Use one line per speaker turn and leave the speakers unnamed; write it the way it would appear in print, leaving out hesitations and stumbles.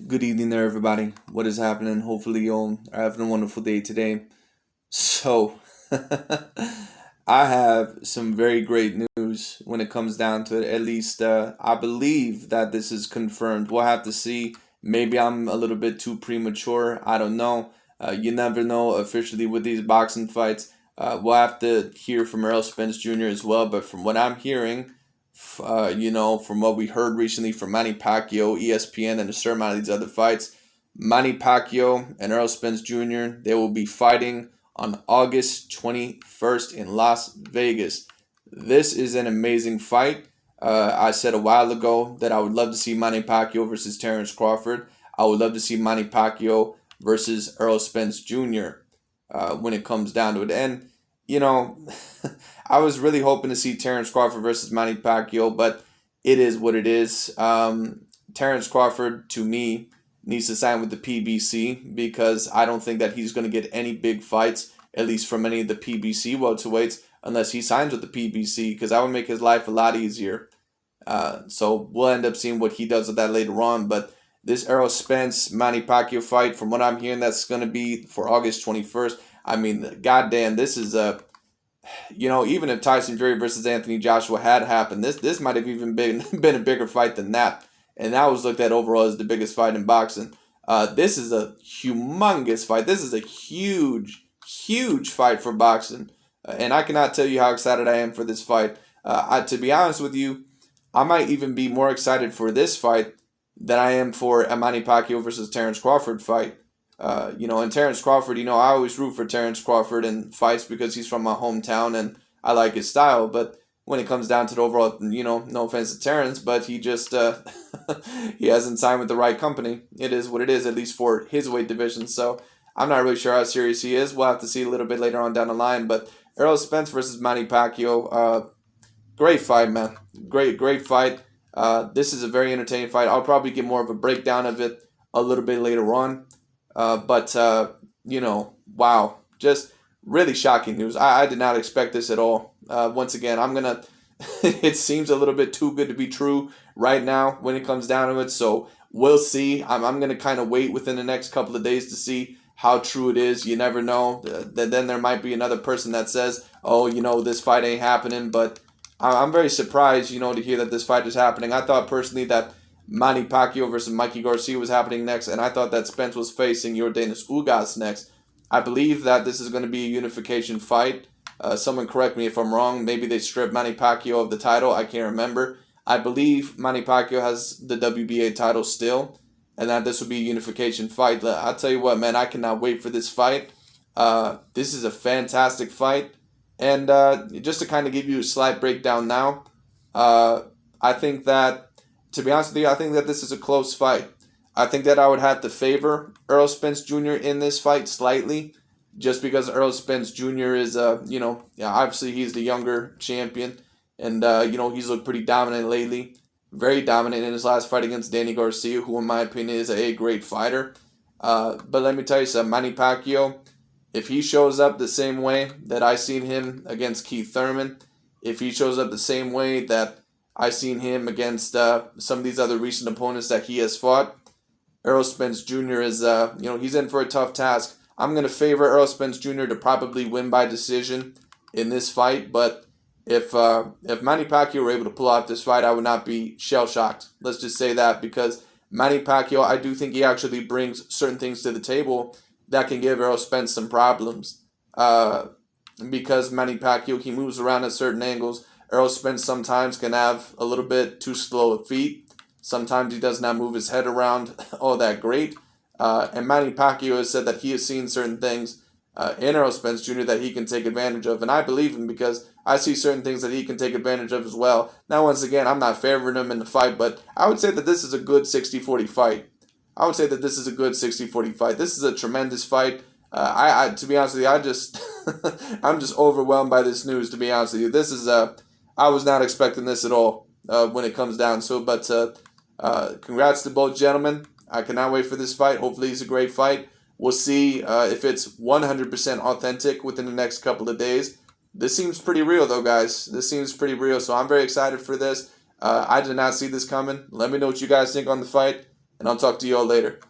Good evening there, everybody. What is happening? Hopefully, you all are having a wonderful day today. So, I have some very great news when it comes down to it. At least, I believe that this is confirmed. We'll have to see. Maybe I'm a little bit too premature. I don't know. You never know officially with these boxing fights. We'll have to hear from Errol Spence Jr. as well. But from what I'm hearing, from what we heard recently from Manny Pacquiao, ESPN, and a certain amount of these other fights, Manny Pacquiao and Errol Spence Jr. They will be fighting on August 21st in Las Vegas. This is an amazing fight. I said a while ago that I would love to see Manny Pacquiao versus Terrence Crawford. I would love to see Manny Pacquiao versus Errol Spence Jr. When it comes down to it. And, you know, I was really hoping to see Terrence Crawford versus Manny Pacquiao, but it is what it is. Terrence Crawford, to me, needs to sign with the PBC because I don't think that he's going to get any big fights, at least from any of the PBC welterweights, unless he signs with the PBC because that would make his life a lot easier. So we'll end up seeing what he does with that later on. But this Errol Spence Manny Pacquiao fight, from what I'm hearing, that's going to be for August 21st. I mean, goddamn, this is a even if Tyson Fury versus Anthony Joshua had happened, this might have even been a bigger fight than that, and that was looked at overall as the biggest fight in boxing. This is a humongous fight. This is a huge fight for boxing, and I cannot tell you how excited I am for this fight. To be honest with you, I might even be more excited for this fight than I am for a Manny Pacquiao versus Terrence Crawford fight. And Terrence Crawford, I always root for Terrence Crawford in fights because he's from my hometown and I like his style. But when it comes down to the overall, no offense to Terrence, but he just he hasn't signed with the right company. It is what it is, at least for his weight division. So I'm not really sure how serious he is. We'll have to see a little bit later on down the line. But Errol Spence versus Manny Pacquiao, great fight, man. Great fight. This is a very entertaining fight. I'll probably get more of a breakdown of it a little bit later on. Wow, just really shocking news. I did not expect this at all. Once again, it seems a little bit too good to be true right now when it comes down to it. So we'll see. I'm going to kind of wait within the next couple of days to see how true it is. You never know. Then there might be another person that says, oh, this fight ain't happening. But I'm very surprised, to hear that this fight is happening. I thought personally that Manny Pacquiao versus Mikey Garcia was happening next, and I thought that Spence was facing Yordenis Ugas next. I believe that this is going to be a unification fight. Someone correct me if I'm wrong. Maybe they stripped Manny Pacquiao of the title. I can't remember. I believe Manny Pacquiao has the WBA title still, and that this will be a unification fight. I'll tell you what, man, I cannot wait for this fight. This is a fantastic fight. And just to kind of give you a slight breakdown now, I think that to be honest with you, I think that this is a close fight. I think that I would have to favor Errol Spence Jr. in this fight slightly, just because Errol Spence Jr. is, obviously he's the younger champion, and he's looked pretty dominant lately, very dominant in his last fight against Danny Garcia, who in my opinion is a great fighter. But let me tell you something, Manny Pacquiao, if he shows up the same way that I seen him against Keith Thurman, if he shows up the same way that I seen him against some of these other recent opponents that he has fought, Errol Spence Jr. is, he's in for a tough task. I'm going to favor Errol Spence Jr. to probably win by decision in this fight, but if Manny Pacquiao were able to pull off this fight, I would not be shell-shocked. Let's just say that, because Manny Pacquiao, I do think he actually brings certain things to the table that can give Errol Spence some problems. Because Manny Pacquiao, he moves around at certain angles. Errol Spence sometimes can have a little bit too slow of feet. Sometimes he does not move his head around all that great. And Manny Pacquiao has said that he has seen certain things in Errol Spence Jr. that he can take advantage of. And I believe him because I see certain things that he can take advantage of as well. Now, once again, I'm not favoring him in the fight, but I would say that this is a good 60-40 fight. I would say that this is a good 60-40 fight. This is a tremendous fight. To be honest with you, I'm just overwhelmed by this news. To be honest with you, this is I was not expecting this at all when it comes down to it. But congrats to both gentlemen. I cannot wait for this fight. Hopefully, it's a great fight. We'll see if it's 100% authentic within the next couple of days. This seems pretty real, though, guys. This seems pretty real, so I'm very excited for this. I did not see this coming. Let me know what you guys think on the fight. and I'll talk to you all later.